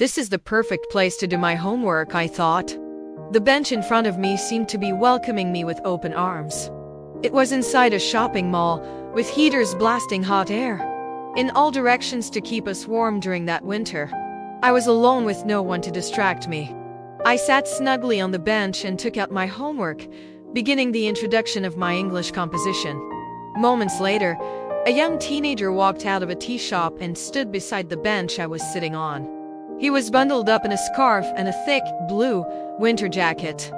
This is the perfect place to do my homework, I thought. The bench in front of me seemed to be welcoming me with open arms. It was inside a shopping mall, with heaters blasting hot air in all directions to keep us warm during that winter. I was alone with no one to distract me. I sat snugly on the bench and took out my homework, beginning the introduction of my English composition. Moments later, a young teenager walked out of a tea shop and stood beside the bench I was sitting on. He was bundled up in a scarf and a thick, blue, winter jacket.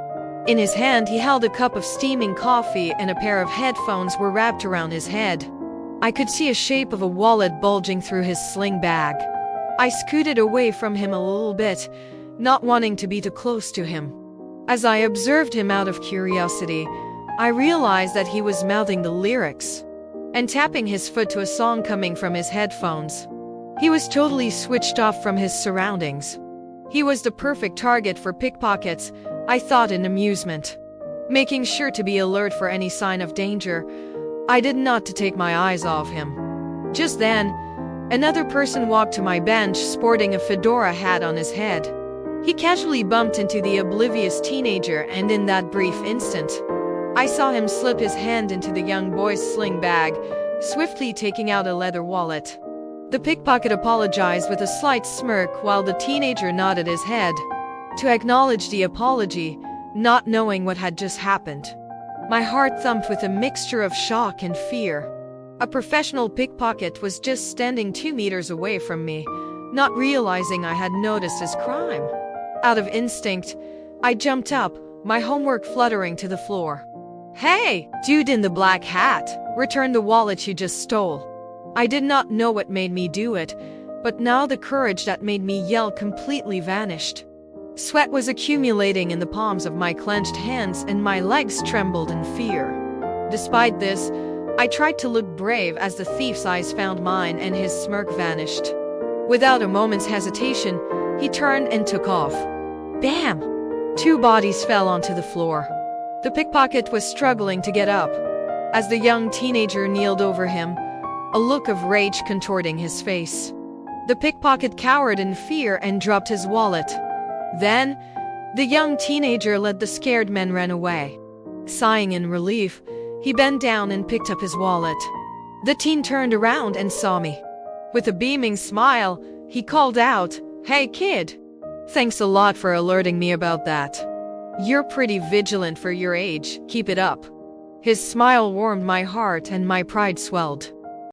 In his hand, he held a cup of steaming coffee, and a pair of headphones were wrapped around his head. I could see a shape of a wallet bulging through his sling bag. I scooted away from him a little bit, not wanting to be too close to him. As I observed him out of curiosity, I realized that he was mouthing the lyrics and tapping his foot to a song coming from his headphones. He was totally switched off from his surroundings. He was the perfect target for pickpockets, I thought in amusement. Making sure to be alert for any sign of danger, I did not to take my eyes off him. Just then, another person walked to my bench sporting a fedora hat on his head. He casually bumped into the oblivious teenager, and in that brief instant, I saw him slip his hand into the young boy's sling bag, swiftly taking out a leather wallet. The pickpocket apologized with a slight smirk while the teenager nodded his head to acknowledge the apology, not knowing what had just happened. My heart thumped with a mixture of shock and fear. A professional pickpocket was just standing 2 meters away from me, not realizing I had noticed his crime. Out of instinct, I jumped up, my homework fluttering to the floor. "Hey, dude in the black hat, return the wallet you just stole." I did not know what made me do it, but now the courage that made me yell completely vanished. Sweat was accumulating in the palms of my clenched hands, and my legs trembled in fear. Despite this, I tried to look brave as the thief's eyes found mine and his smirk vanished. Without a moment's hesitation, he turned and took off. Bam! 2 bodies fell onto the floor. The pickpocket was struggling to get up. As the young teenager kneeled over him, a look of rage contorting his face. The pickpocket cowered in fear and dropped his wallet. Then, the young teenager let the scared men run away. Sighing in relief, he bent down and picked up his wallet. The teen turned around and saw me. With a beaming smile, he called out, "Hey kid! Thanks a lot for alerting me about that. You're pretty vigilant for your age, keep it up." His smile warmed my heart and my pride swelled.